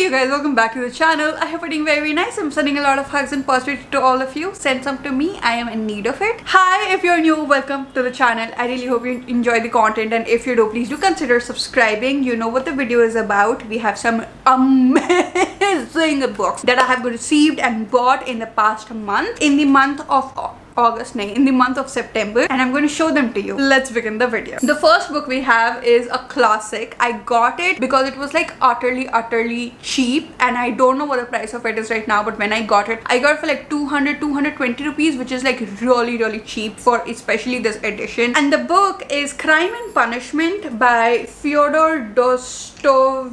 you guys, welcome back to the channel. I hope you're doing very nice. I'm sending a lot of hugs and positivity to all of you. Send some to me, I am in need of it. Hi, if you're new, welcome to the channel. I really hope you enjoy the content, and if you do, please do consider subscribing. You know what the video is about. We have some amazing books that I have received and bought in the past month, in the month of in the month of September, and I'm going to show them to you. Let's begin the video. The first book we have is a classic. I got it because it was like utterly cheap, and I don't know what the price of it is right now, but when I got it for like 220 rupees, which is like really cheap for especially this edition. And the book is Crime and Punishment by Fyodor Dostoevsky,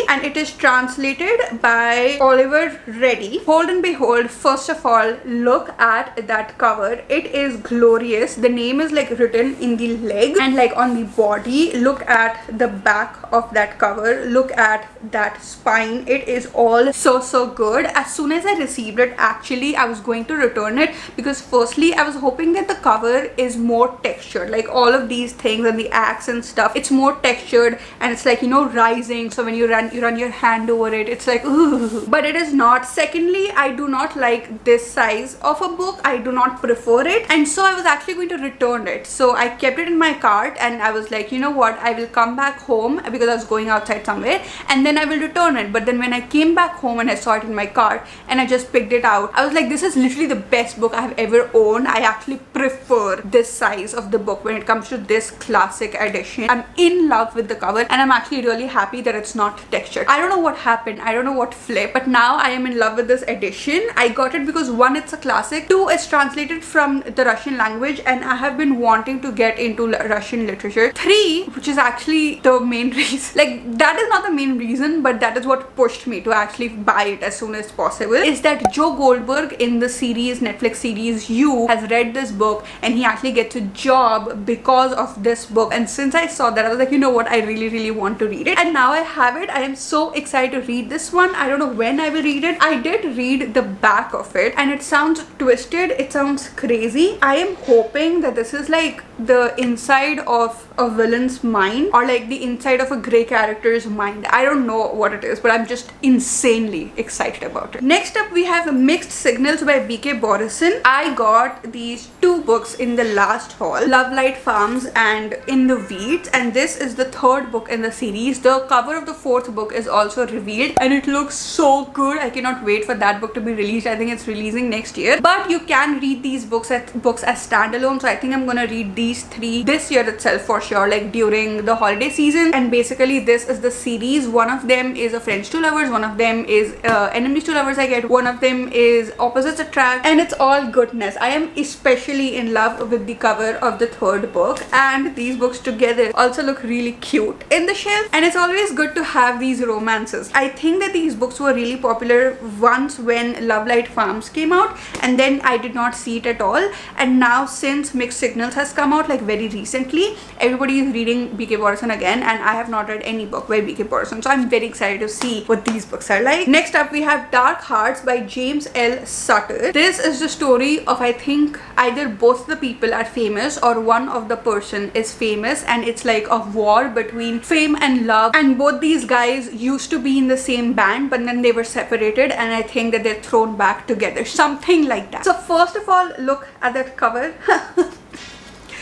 and it is translated by Oliver Ready. Hold and behold, first of all, look at that cover. It is glorious. The name is like written in the leg and like on the body. Look at the back of that cover. Look at that spine. It is all so good. As soon as I received it, actually I was going to return it because firstly I was hoping that the cover is more textured, like all of these things and the acts and stuff, it's more textured and it's like, you know, rising, so when you run your hand over it, it's like ooh. But it is not. Secondly, I do not like this size of a book. I do not prefer it, and so I was actually going to return it. So I kept it in my cart and I was like, you know what, I will come back home because I was going outside somewhere and then I will return it. But then when I came back home and I saw it in my cart and I just picked it out, I was like, this is literally the best book I have ever owned. I actually prefer this size of the book when it comes to this classic edition. I'm in love with the cover, and I'm actually really happy that it's not textured. I don't know what happened, I don't know what flipped, but now I am in love with this edition. I got it because one, it's a classic, two, it's translated from the Russian language and I have been wanting to get into Russian literature, three, which is actually the main reason, like that is not the main reason, but that is what pushed me to actually buy it as soon as possible, is that Joe Goldberg in the series, Netflix series You, has read this book and he actually gets a job because of this book. And since I saw that, I was like, you know what, I really want to read it, and now I have it. I am so excited to read this one. I don't know when I will read it. I did read the back of it and it sounds twisted, it sounds crazy. I am hoping that this is like the inside of a villain's mind or like the inside of a grey character's mind. I don't know what it is, but I'm just insanely excited about it. Next up we have Mixed Signals by B.K. Borison. I got these two books in the last haul, Love Light Farms and In the Weeds, and this is the third book in the series. The cover of the fourth book is also revealed and it looks so good. I cannot wait for that book to be released. I think it's releasing next year, but you can read these books as standalone, so I think I'm gonna read these three this year itself for sure, like during the holiday season. And basically this is the series. One of them is a Friends to Lovers, one of them is Enemies to Lovers, I get, one of them is Opposites Attract, and it's all goodness. I am especially in love with the cover of the third book, and these books together also look really cute in the shelf, and it's always good to have these romances. I think that these books were really popular once when Love Light Farms came out, and then I did not see it at all, and now since Mixed Signals has come out like very recently, everybody is reading B.K. Borison again, and I have not read any book by B.K. Borison, so I'm very excited to see what these books are like. Next up we have Dark Hearts by James L. Sutter. This is the story of, I think, either both the people are famous or one of the person is famous, and it's like a war between fame and love, and both these guys used to be in the same band but then they were separated, and I think that they're thrown back together, something like that. So first of all, look at that cover.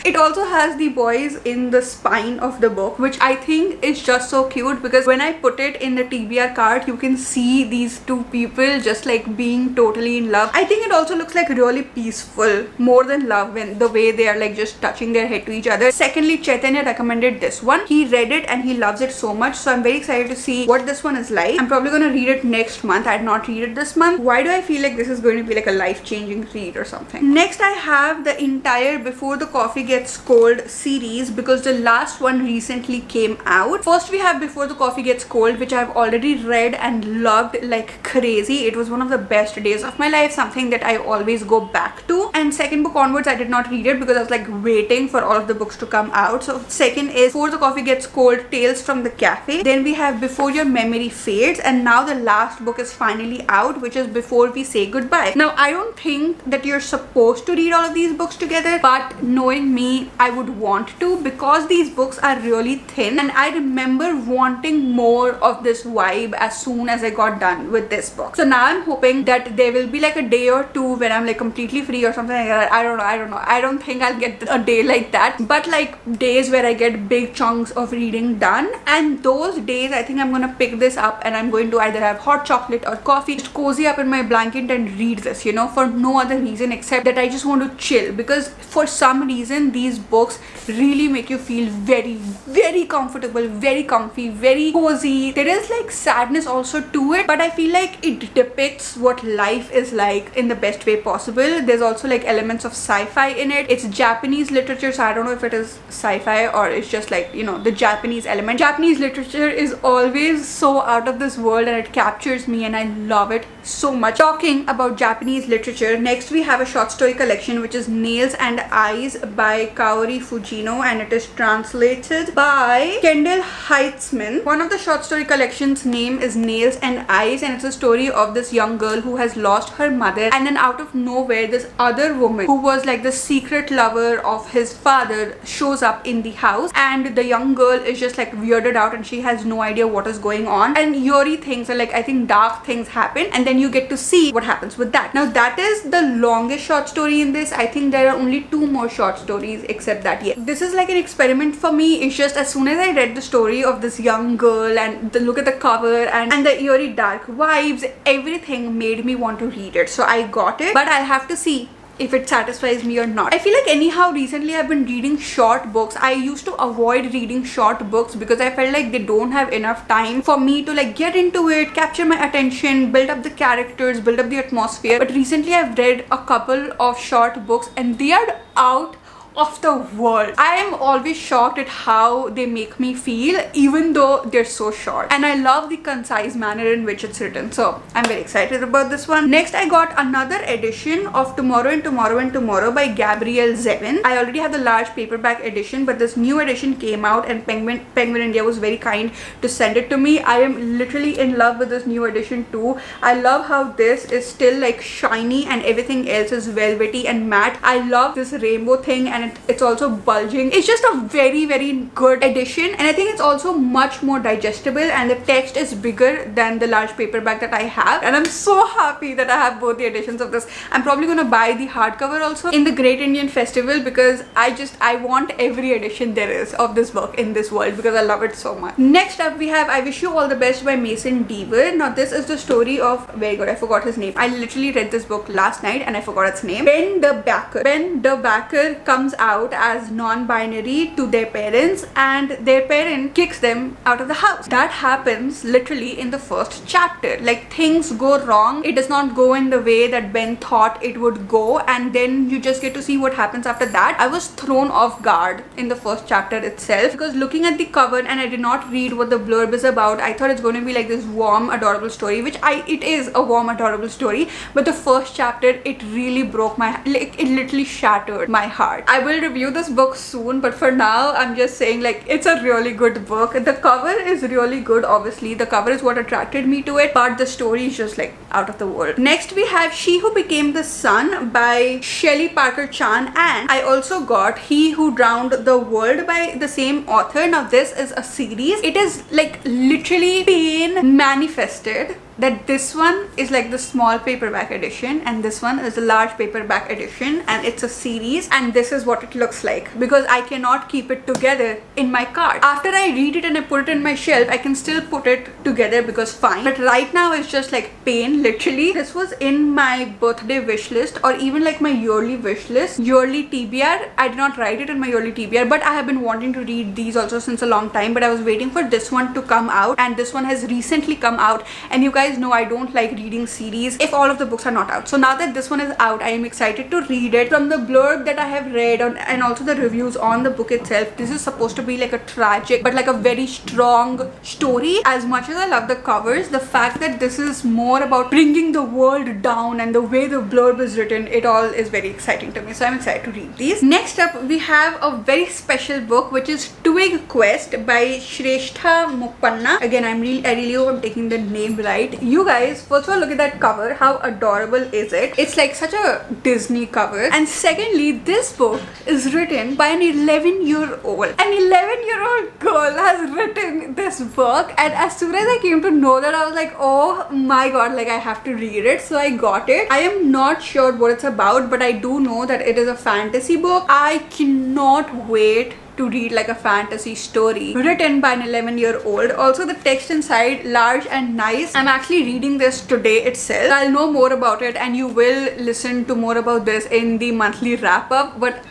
It also has the boys in the spine of the book, which I think is just so cute because when I put it in the TBR card, you can see these two people just like being totally in love. I think it also looks like really peaceful, more than love, when the way they are like just touching their head to each other. Secondly, Chaitanya recommended this one. He read it and he loves it so much, so I'm very excited to see what this one is like. I'm probably gonna read it next month. I had not read it this month. Why do I feel like this is going to be like a life-changing read or something? Next I have the entire Before the Coffee Gets Cold series because the last one recently came out. First we have Before the Coffee Gets Cold, which I've already read and loved like crazy. It was one of the best days of my life, something that I always go back to. And second book onwards I did not read it because I was like waiting for all of the books to come out. So second is Before the Coffee Gets Cold, Tales from the Cafe. Then we have Before Your Memory Fades, and now the last book is finally out, which is Before We Say Goodbye. Now I don't think that you're supposed to read all of these books together, but knowing me I would want to, because these books are really thin, and I remember wanting more of this vibe as soon as I got done with this book. So now I'm hoping that there will be like a day or two when I'm like completely free or something like that. I don't know. I don't think I'll get a day like that, but like days where I get big chunks of reading done, and those days I think I'm gonna pick this up and I'm going to either have hot chocolate or coffee, just cozy up in my blanket and read this, you know, for no other reason except that I just want to chill, because for some reason these books really make you feel very, very comfortable, very comfy, very cozy. There is like sadness also to it, but I feel like it depicts what life is like in the best way possible. There's also like elements of sci-fi in it. It's Japanese literature, so I don't know if it is sci-fi or it's just like, you know, the Japanese element. Japanese literature is always so out of this world and it captures me and I love it so much. Talking about Japanese literature, next we have a short story collection which is Nails and Eyes by Kaori Fujino, and it is translated by Kendall Heitzman. One of the short story collection's name is Nails and Eyes, and it's a story of this young girl who has lost her mother, and then out of nowhere this other woman who was like the secret lover of his father shows up in the house, and the young girl is just like weirded out and she has no idea what is going on, and eerie things, or like I think dark things happen, and then you get to see what happens with that. Now that is the longest short story in this. I think there are only 2 more short stories except that. Yeah, this is like an experiment for me. It's just as soon as I read the story of this young girl and the look at the cover and the eerie dark vibes, everything made me want to read it. So I got it, but I'll have to see if it satisfies me or not. I feel like anyhow recently I've been reading short books. I used to avoid reading short books because I felt like they don't have enough time for me to like get into it, capture my attention, build up the characters, build up the atmosphere. But recently I've read a couple of short books and they are out of the world. I am always shocked at how they make me feel even though they're so short, and I love the concise manner in which it's written, so I'm very excited about this one. Next I got another edition of Tomorrow and Tomorrow and Tomorrow by Gabrielle Zevin. I already have the large paperback edition, but this new edition came out and Penguin India was very kind to send it to me. I am literally in love with this new edition too. I love how this is still like shiny and everything else is velvety and matte. I love this rainbow thing, and it's also bulging. It's just a very, very good edition, and I think it's also much more digestible, and the text is bigger than the large paperback that I have, and I'm so happy that I have both the editions of this. I'm probably gonna buy the hardcover also in the Great Indian Festival because I want every edition there is of this book in this world because I love it so much. Next up we have I Wish You All the Best by Mason Deaver. Now this is the story of, very good, I forgot his name. I literally read this book last night and I forgot its name. Ben de Backer. Ben de Backer comes out as non-binary to their parents, and their parent kicks them out of the house. That happens literally in the first chapter. Like things go wrong. It does not go in the way that Ben thought it would go, and then you just get to see what happens after that. I was thrown off guard in the first chapter itself because looking at the cover, and I did not read what the blurb is about, I thought it's going to be like this warm, adorable story, which it is a warm, adorable story, but the first chapter, it really broke my, like it literally shattered my heart. I will review this book soon, but for now I'm just saying like it's a really good book. The cover is really good. Obviously the cover is what attracted me to it, but the story is just like out of the world. Next we have She Who Became the Sun by Shelley Parker Chan, and I also got He Who Drowned the World by the same author. Now this is a series. It is like literally pain manifested that this one is like the small paperback edition and this one is a large paperback edition, and it's a series, and this is what it looks like because I cannot keep it together in my cart. After I read it and I put it in my shelf, I can still put it together because fine, but right now it's just like pain literally. This was in my birthday wish list or even like my yearly wish list, yearly TBR. I did not write it in my yearly TBR, but I have been wanting to read these also since a long time, but I was waiting for this one to come out, and this one has recently come out, and you guys know I don't like reading series if all of the books are not out. So now that this one is out, I am excited to read it. From the blurb that I have read and also the reviews on the book itself, this is supposed to be like a tragic but like a very strong story. As much as I love the covers, the fact that this is more about bringing the world down and the way the blurb is written, it all is very exciting to me, so I'm excited to read these. Next up we have a very special book which is Twig Quest by Shrestha Mukpanna. Again, I really hope I'm taking the name right. You guys, first of all, look at that cover. How adorable is it? It's like such a Disney cover. And secondly, this book is written by an 11-year-old. An 11-year-old girl has written this book, and as soon as I came to know that, I was like, oh my god, like I have to read it. So I got it. I am not sure what it's about, but I do know that it is a fantasy book. I cannot wait to read like a fantasy story written by an 11-year-old. Also, the text inside, large and nice. I'm actually reading this today itself. I'll know more about it, and you will listen to more about this in the monthly wrap-up. But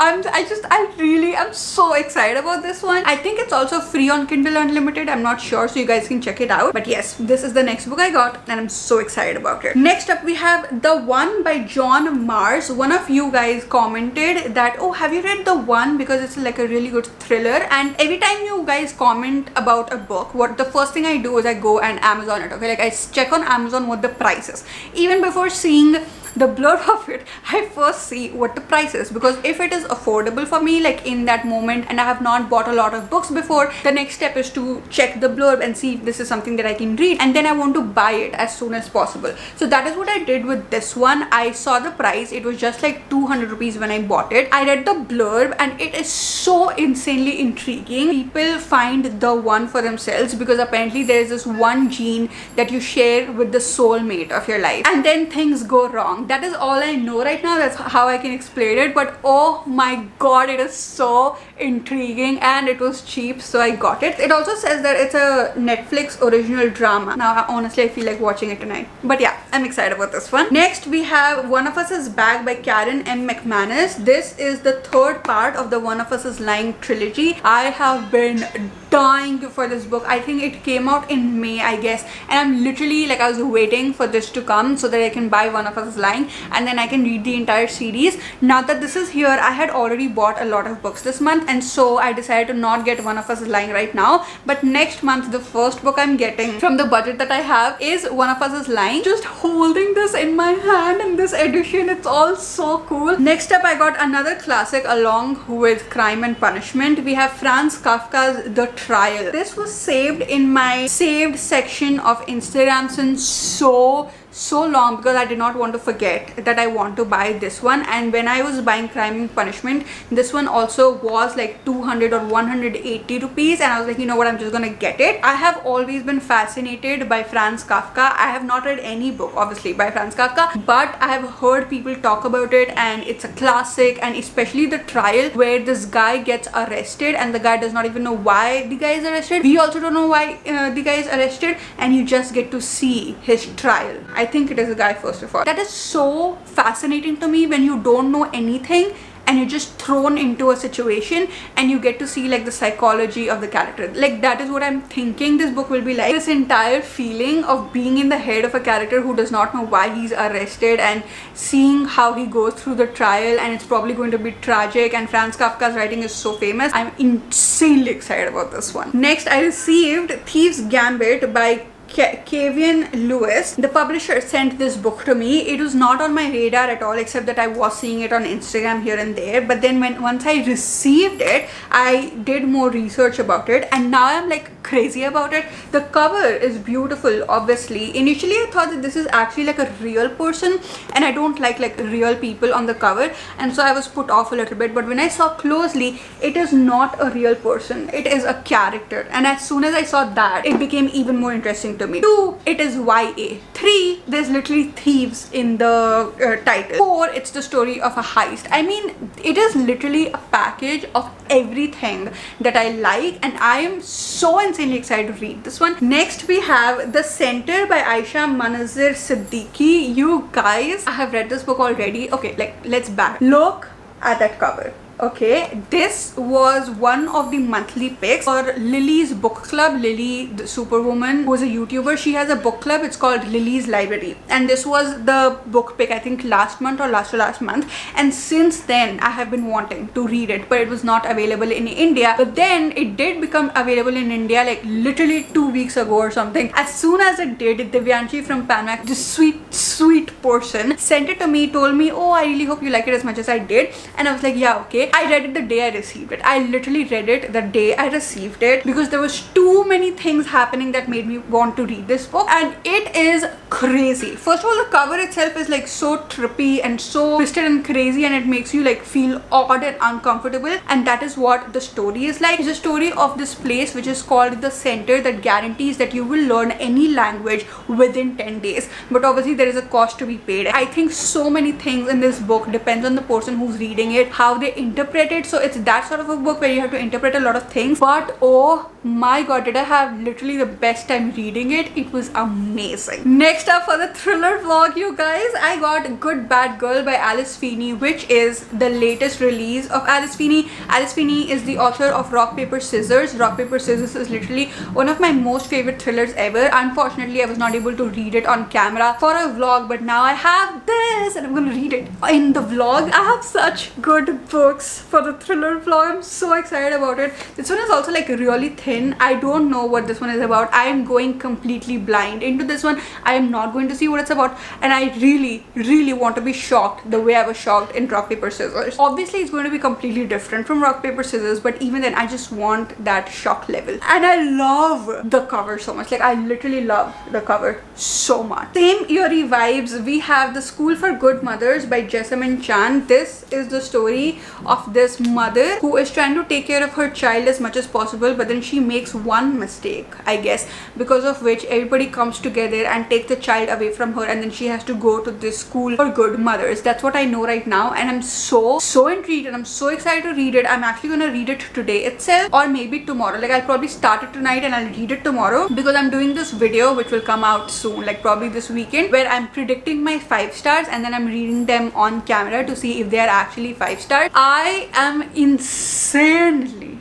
I really am so excited about this one. I think it's also free on Kindle Unlimited. I'm not sure, so you guys can check it out. But yes, this is the next book I got, and I'm so excited about it. Next up, we have The One by John Mars. One of you guys commented that, oh, have you read The One? Because it's like a really good thriller. And every time you guys comment about a book, what the first thing I do is I go and Amazon it. Okay, like I check on Amazon what the price is. Even before seeing the blurb of it, I first see what the price is, because if it is affordable for me like in that moment and I have not bought a lot of books before, the next step is to check the blurb and see if this is something that I can read, and then I want to buy it as soon as possible. So that is what I did with this one. I saw the price, it was just like 200 rupees when I bought it. I read the blurb and it is so insanely intriguing. People find the one for themselves because apparently there is this one gene that you share with the soulmate of your life, and then things go wrong. That is all I know right now. That's how I can explain it. But oh my god, it is so intriguing, and it was cheap, so I got it. It also says that it's a Netflix original drama. Now honestly I feel like watching it tonight. But yeah, I'm excited about this one. Next we have One of Us is Back by Karen M. McManus. This is the third part of the One of Us is Lying trilogy. I have been dying for this book. I think it came out in May, I guess, and I'm literally like, I was waiting for this to come so that I can buy One of Us is Lying and then I can read the entire series. Now that this is here, I had already bought a lot of books this month, and so I decided to not get One of Us is Lying right now, but next month the first book I'm getting from the budget that I have is One of Us is Lying. Just holding this in my hand in this edition, it's all so cool. Next up, I got another classic along with Crime and Punishment. We have Franz Kafka's The Trial. This was saved in my saved section of Instagram since so long because I did not want to forget that I want to buy this one. And when I was buying Crime and Punishment, this one also was like 200 or 180 rupees, and I was like, you know what, I'm just gonna get it. I have always been fascinated by Franz Kafka. I have not read any book obviously by Franz Kafka, but I have heard people talk about it, and it's a classic. And especially The Trial, where this guy gets arrested and the guy does not even know why the guy is arrested. We also don't know why the guy is arrested, and you just get to see his trial. I think it is a guy, first of all. That is so fascinating to me, when you don't know anything and you're just thrown into a situation and you get to see like the psychology of the character. Like that is what I'm thinking this book will be like. This entire feeling of being in the head of a character who does not know why he's arrested and seeing how he goes through the trial, and it's probably going to be tragic, and Franz Kafka's writing is so famous. I'm insanely excited about this one. Next, I received Thieves Gambit by Kavian Lewis. The publisher sent this book to me. It was not on my radar at all, except that I was seeing it on Instagram here and there. But then once I received it, I did more research about it, and now I'm like crazy about it. The cover is beautiful, obviously. Initially I thought that this is actually like a real person, and I don't like real people on the cover, and so I was put off a little bit. But when I saw closely, it is not a real person, it is a character, and as soon as I saw that, it became even more interesting to me. 2, it is YA. 3, there's literally thieves in the title. 4, it's the story of a heist. I mean, it is literally a package of everything that I like, and I am so insanely excited to read this one. Next, we have The Center by Aisha Manazir Siddiqui. You guys, I have read this book already. Okay, like let's back. Look at that cover. Okay, this was one of the monthly picks for Lily's book club. Lily, the superwoman, who is a YouTuber, she has a book club. It's called Lily's Library, and this was the book pick, I think last month or last to last month. And since then I have been wanting to read it, but it was not available in India. But then it did become available in India like literally 2 weeks ago or something. As soon as it did, Divyanshi from Penance, this sweet person, sent it to me, told me, oh, I really hope you like it as much as I did. And I was like, yeah, okay. Like, I read it the day I received it. I literally read it the day I received it because there was too many things happening that made me want to read this book, and it is crazy. First of all, the cover itself is like so trippy and so twisted and crazy, and it makes you like feel odd and uncomfortable, and that is what the story is like. It's a story of this place which is called the Center that guarantees that you will learn any language within 10 days, but obviously there is a cost to be paid. I think so many things in this book depends on the person who's reading it, how they interpret it. So it's that sort of a book where you have to interpret a lot of things, but oh my god, did I have literally the best time reading it. It was amazing. Next up for the thriller vlog, you guys, I got Good Bad Girl by Alice Feeney, which is the latest release of Alice Feeney. Alice Feeney is the author of Rock Paper Scissors. Rock Paper Scissors is literally one of my most favorite thrillers ever. Unfortunately, I was not able to read it on camera for a vlog, but now I have this and I'm gonna read it in the vlog. I have such good books for the thriller vlog. I'm so excited about it. This one is also like really thin. I don't know what this one is about. I am going completely blind into this one. I am not going to see what it's about, and I really want to be shocked the way I was shocked in Rock Paper Scissors. Obviously it's going to be completely different from Rock Paper Scissors, but even then I just want that shock level. And I love the cover so much. Like, I literally love the cover so much. Same eerie vibes. We have The School for Good Mothers by Jessamine Chan. This is the story of this mother who is trying to take care of her child as much as possible, but then she makes one mistake, I guess, because of which everybody comes together and take the child away from her, and then she has to go to this school for good mothers. That's what I know right now, and I'm so intrigued and I'm so excited to read it. I'm actually gonna read it today itself, or maybe tomorrow. Like, I'll probably start it tonight and I'll read it tomorrow, because I'm doing this video which will come out soon, like probably this weekend, where I'm predicting my 5 stars and then I'm reading them on camera to see if they are actually 5 stars. I am insanely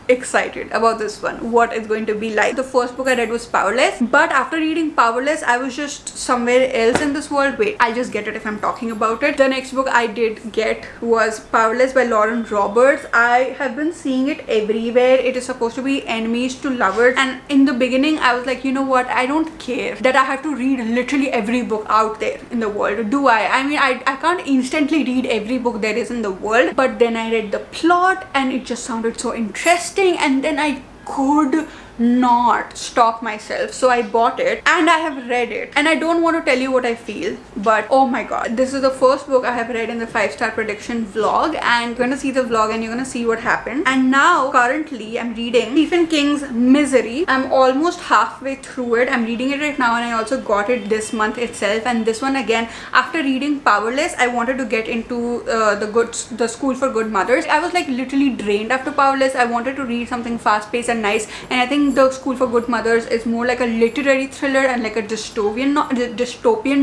excited about this one, what it's going to be like. The first book I read was Powerless, but after reading Powerless I was just somewhere else in this world. Wait, I'll just get it if I'm talking about it. The next book I did get was Powerless by Lauren Roberts. I have been seeing it everywhere. It is supposed to be enemies to lovers, and in the beginning I was like, you know what, I don't care that I have to read literally every book out there in the world. Do I mean, I can't instantly read every book there is in the world, but then I read the plot and it just sounded so interesting, and then I could not stop myself, so I bought it and I have read it, and I don't want to tell you what I feel, but oh my god, this is the first book I have read in the 5-star prediction vlog, and you're gonna see the vlog and you're gonna see what happened. And now currently I'm reading Stephen King's Misery. I'm almost halfway through it. I'm reading it right now, and I also got it this month itself. And this one again, after reading Powerless, I wanted to get into the School for Good Mothers. I was like literally drained after Powerless. I wanted to read something fast-paced and nice, and I think the School for Good Mothers is more like a literary thriller and like a dystopian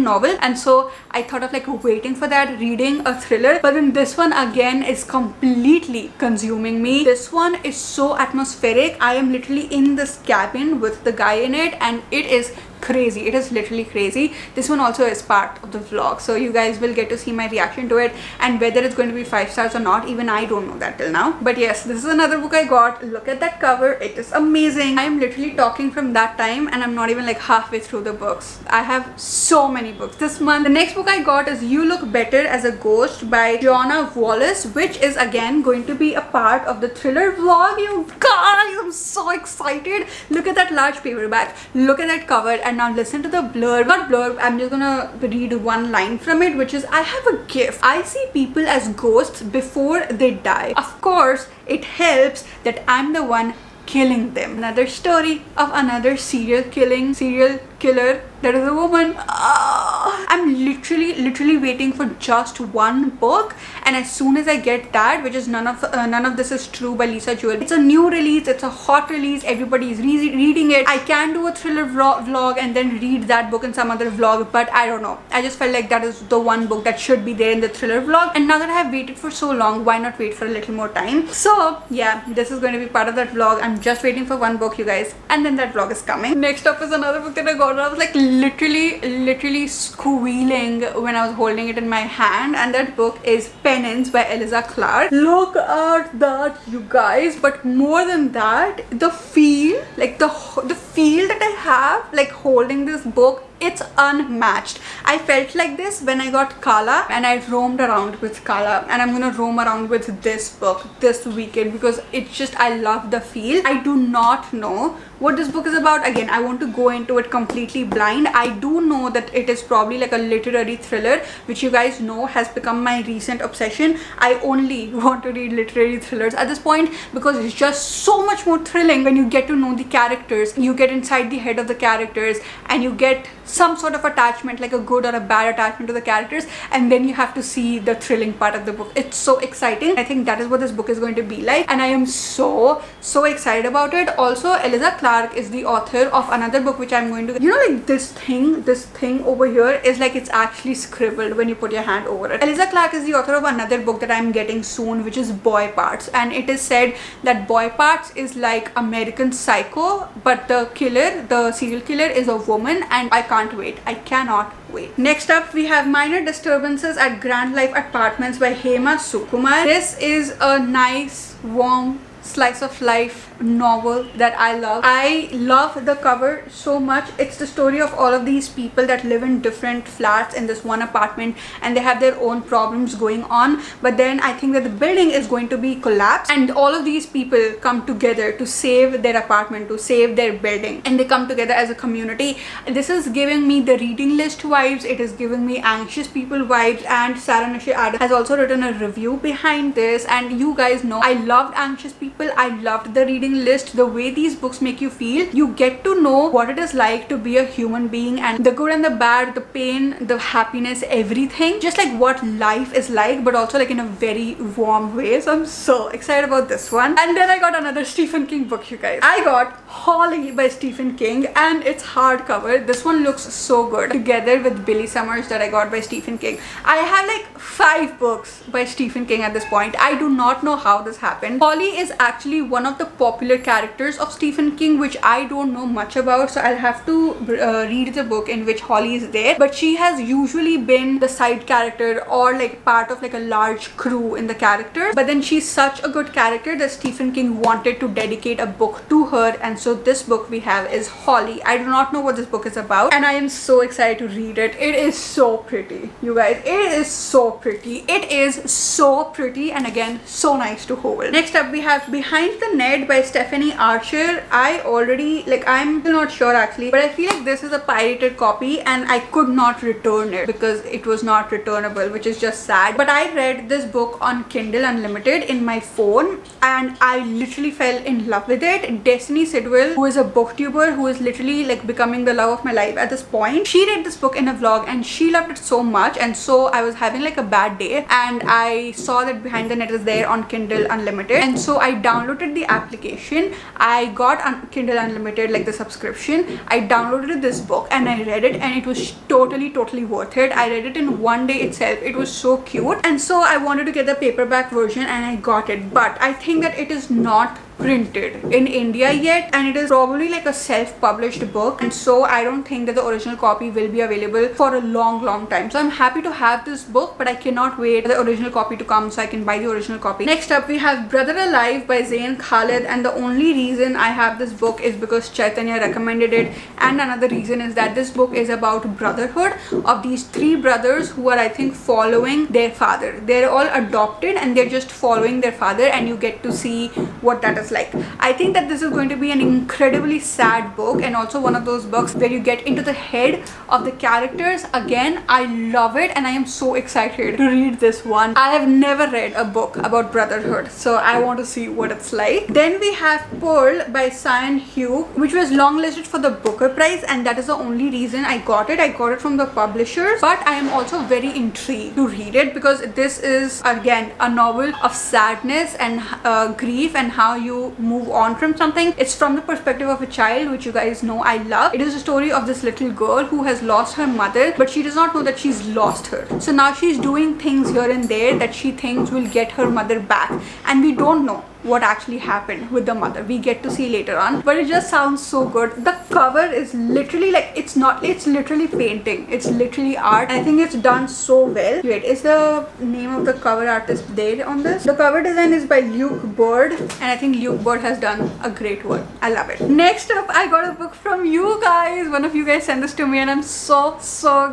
novel, and so I thought of like waiting for that, reading a thriller. But then this one again is completely consuming me. This one is so atmospheric. I am literally in this cabin with the guy in it, and it is crazy. It is literally crazy. This one also is part of the vlog, so you guys will get to see my reaction to it, and whether it's going to be 5 stars or not, even I don't know that till now. But yes, this is another book I got. Look at that cover. It is amazing. I am literally talking from that time and I'm not even like halfway through the books. I have so many books this month. The next book I got is You Look Better as a Ghost by Joanna Wallace, which is again going to be a part of the thriller vlog. You guys, I'm so excited. Look at that large paperback. Look at that cover. And now listen to the blurb. Not blurb, I'm just gonna read one line from it, which is, I have a gift. I see people as ghosts before they die. Of course, it helps that I'm the one killing them. Another story of another serial killer that is a woman. I'm literally waiting for just one book, and as soon as I get that, which is none of this is true by Lisa Jewell. It's a new release, it's a hot release, everybody is reading it. I can do a thriller vlog and then read that book in some other vlog, but I don't know, I just felt like that is the one book that should be there in the thriller vlog, and now that I have waited for so long, why not wait for a little more time? So yeah, this is going to be part of that vlog. I'm just waiting for one book, you guys, and then that vlog is coming. Next up is another book that I got, and I was like literally squealing when I was holding it in my hand, and that book is Penance by Eliza Clark. Look at that, you guys. But more than that, the feel, like the feel that I have like holding this book It's unmatched. I felt like this when I got Kala and I roamed around with Kala, and I'm gonna roam around with this book this weekend because it's just, I love the feel. I do not know what this book is about. Again, I want to go into it completely blind. I do know that it is probably like a literary thriller, which you guys know has become my recent obsession. I only want to read literary thrillers at this point because it's just so much more thrilling when you get to know the characters, you get inside the head of the characters, and you get some sort of attachment, like a good or a bad attachment to the characters, and then you have to see the thrilling part of the book. It's so exciting. I think that is what this book is going to be like, and I am so excited about it. Also, Eliza Clark is the author of another book which I'm going to, you know, like this thing over here is like, it's actually scribbled when you put your hand over it. Eliza Clark is the author of another book that I'm getting soon, which is Boy Parts, and it is said that Boy Parts is like American Psycho, but the killer, the serial killer, is a woman, and I can't wait. I cannot wait. Next up, we have Minor Disturbances at Grand Life Apartments by Hema Sukumar. This is a nice, warm slice of life novel that I love. I love the cover so much. It's the story of all of these people that live in different flats in this one apartment, and they have their own problems going on, but then I think that the building is going to be collapsed, and all of these people come together to save their apartment, to save their building, and they come together as a community. This is giving me the Reading List vibes. It is giving me Anxious People vibes, and Sarah Nashe Adams has also written a review behind this, and you guys know I loved Anxious People. I loved the Reading List. The way these books make you feel, you get to know what it is like to be a human being, and the good and the bad, the pain, the happiness, everything, just like what life is like, but also like in a very warm way. So I'm so excited about this one. And then I got another Stephen King book, you guys. I got Holly by Stephen King, and it's hardcover. This one looks so good, together with Billy Summers that I got by Stephen King. I have like 5 books by Stephen King at this point. I do not know how this happened. Holly is actually one of the popular characters of Stephen King, which I don't know much about, so I'll have to read the book in which Holly is there. But she has usually been the side character or like part of like a large crew in the characters, but then she's such a good character that Stephen King wanted to dedicate a book to her, and so this book we have is Holly. I do not know what this book is about, and I am so excited to read it. It is so pretty, you guys. It is so pretty. It is so pretty, and again, so nice to hold. Next up, we have Behind the Net by Stephanie Archer. I already, like, I'm still not sure actually, but I feel like this is a pirated copy and I could not return it because it was not returnable, which is just sad. But I read this book on Kindle Unlimited in my phone, and I literally fell in love with it. Destiny Sidwell, who is a booktuber who is literally like becoming the love of my life at this point, she read this book in a vlog and she loved it so much, and so I was having like a bad day and I saw that Behind the Net is there on Kindle Unlimited, and so I downloaded the application. I got Kindle Unlimited, like the subscription. I downloaded this book and I read it, and it was totally worth it. I read it in one day itself. It was so cute, and so I wanted to get the paperback version and I got it, but I think that it is not printed in India yet, and it is probably like a self-published book, and so I don't think that the original copy will be available for a long time. So I'm happy to have this book, but I cannot wait for the original copy to come so I can buy the original copy. Next up, we have Brother Alive by Zain Khalid, and the only reason I have this book is because Chaitanya recommended it, and another reason is that this book is about brotherhood of these 3 brothers who are, I think, following their father. They're all adopted and they're just following their father, and you get to see what that is like. I think that this is going to be an incredibly sad book, and also one of those books where you get into the head of the characters. Again, I love it and I am so excited to read this one. I have never read a book about brotherhood, so I want to see what it's like. Then we have Pearl by Cyan Hugh, which was longlisted for the Booker Prize, and that is the only reason I got it. I got it from the publishers, but I am also very intrigued to read it because this is again a novel of sadness and grief and how you move on from something. It's from the perspective of a child, which you guys know I love. It is a story of this little girl who has lost her mother, but she does not know that she's lost her. So now she's doing things here and there that she thinks will get her mother back, and we don't know what actually happened with the mother. We get to see later on, but it just sounds so good. The cover is literally like, it's literally painting, it's literally art. I think it's done so well. Wait, is the name of the cover artist there on this? The cover design is by Luke Bird, and I think Luke Bird has done a great work. I love it. Next up, I got a book from you guys. One of you guys sent this to me and I'm so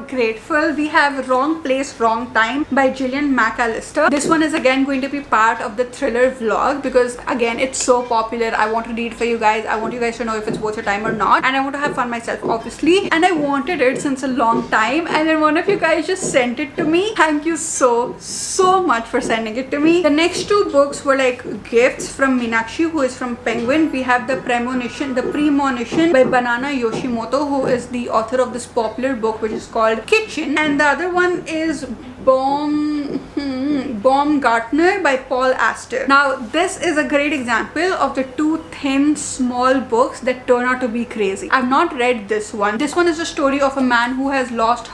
grateful. We have Wrong Place, Wrong Time by Gillian McAllister. This one is again going to be part of the thriller vlog because again, it's so popular. I want to read for you guys. I want you guys to know if it's worth your time or not, and I want to have fun myself, obviously, and I wanted it since a long time, and then one of you guys just sent it to me. Thank you so much for sending it to me. The next two books were like gifts from Meenakshi, who is from Penguin. We have the Premonition by Banana Yoshimoto, who is the author of this popular book which is called Kitchen, and the other one is Baumgartner by Paul Auster. Now this is a great example of the two thin small books that turn out to be crazy. I've not read this one. This one is a story of a man who has lost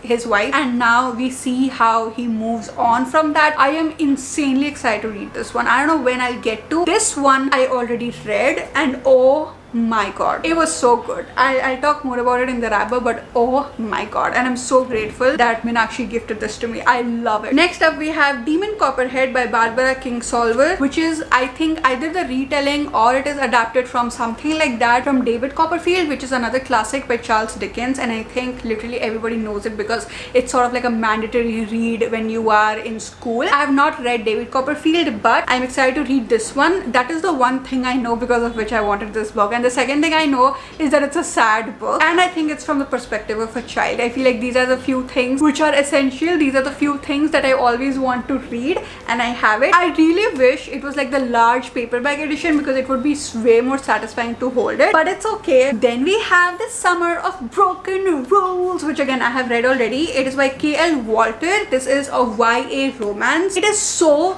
his wife, and now we see how he moves on from that. I am insanely excited to read this one. I don't know when I'll get to. This one I already read, and oh my god, it was so good. I'll talk more about it in the wrap-up, but oh my god, and I'm so grateful that Meenakshi gifted this to me. I love it. Next up, we have Demon Copperhead by Barbara Kingsolver, which is, I think, either the retelling or it is adapted from something like that from David Copperfield, which is another classic by Charles Dickens, and I think literally everybody knows it because it's sort of like a mandatory read when you are in school. I have not read David Copperfield, but I'm excited to read this one. That is the one thing I know because of which I wanted this book, and the second thing I know is that it's a sad book, and I think it's from the perspective of a child. I feel like these are the few things which are essential. These are the few things that I always want to read, and I have it. I really wish it was like the large paperback edition because it would be way more satisfying to hold it, but it's okay. Then we have The Summer of Broken Rules, which again I have read already. It is by K.L. Walter. This is a YA romance. It is so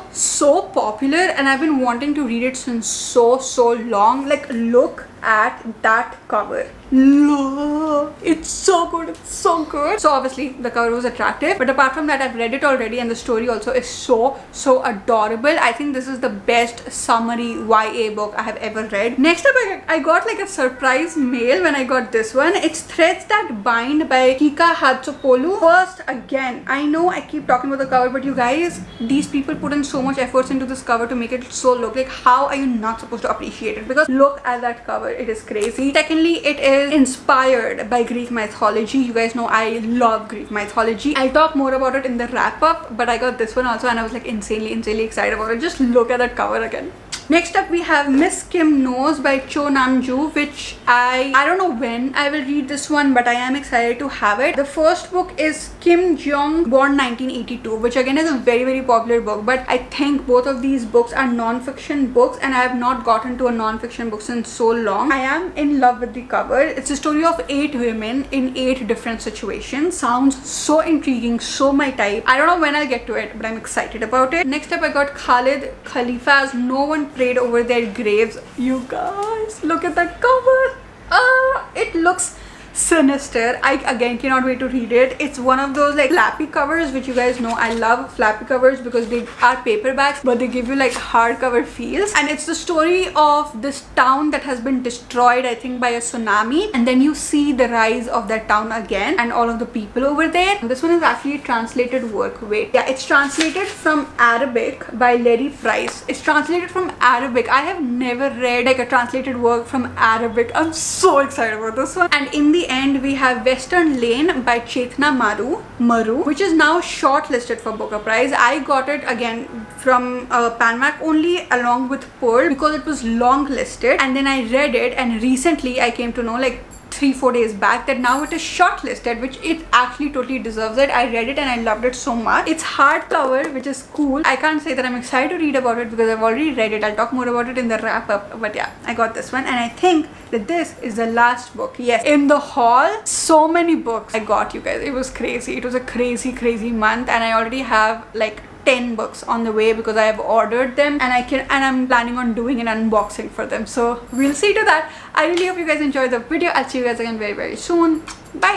popular, and I've been wanting to read it since so long. Like, look at that cover. Look, it's so good. It's so good. So obviously the cover was attractive, but apart from that, I've read it already, and the story also is so adorable. I think this is the best summary YA book I have ever read. Next up, I got like a surprise mail when I got this one. It's Threads That Bind by Kika Hatsopoulou. First, again, I know I keep talking about the cover, but you guys, these people put in so much efforts into this cover to make it so look like, how are you not supposed to appreciate it? Because look at that cover. It is crazy. Secondly, it is inspired by Greek mythology. You guys know I love Greek mythology. I'll talk more about it in the wrap-up, but I got this one also, and I was like insanely excited about it. Just look at that cover again. Next up, we have Miss Kim Knows by Cho Nam-joo, which I don't know when I will read this one, but I am excited to have it. The first book is Kim Jeong, born 1982, which again is a very popular book, but I think both of these books are non-fiction books, and I have not gotten to a non-fiction book since so long. I am in love with the cover. It's a story of 8 women in 8 different situations. Sounds so intriguing, so my type. I don't know when I'll get to it, but I'm excited about it. Next up, I got Khalid Khalifa's No One Prayed Over Their Graves. You guys, look at that cover. It looks sinister. I again cannot wait to read it. It's one of those like flappy covers, which you guys know I love flappy covers because they are paperbacks, but they give you like hardcover feels. And it's the story of this town that has been destroyed, I think, by a tsunami, and then you see the rise of that town again and all of the people over there. And this one is actually a translated work. Wait, yeah, it's translated from Arabic by Larry Price. It's translated from Arabic. I have never read like a translated work from Arabic. I'm so excited about this one. And in the end, we have Western Lane by Chetna Maru, which is now shortlisted for Booker Prize. I got it again from Panmac only along with Pearl because it was long listed, and then I read it, and recently I came to know like 3-4 days back that now it is shortlisted, which it actually totally deserves it. I read it and I loved it so much. It's hardcover, which is cool. I can't say that I'm excited to read about it because I've already read it. I'll talk more about it in the wrap up, but yeah, I got this one, and I think that this is the last book. Yes, in the haul, so many books I got, you guys. It was crazy. It was a crazy month, and I already have like 10 books on the way because I have ordered them, and I'm planning on doing an unboxing for them. So we'll see to that. I really hope you guys enjoyed the video. I'll see you guys again very soon. Bye.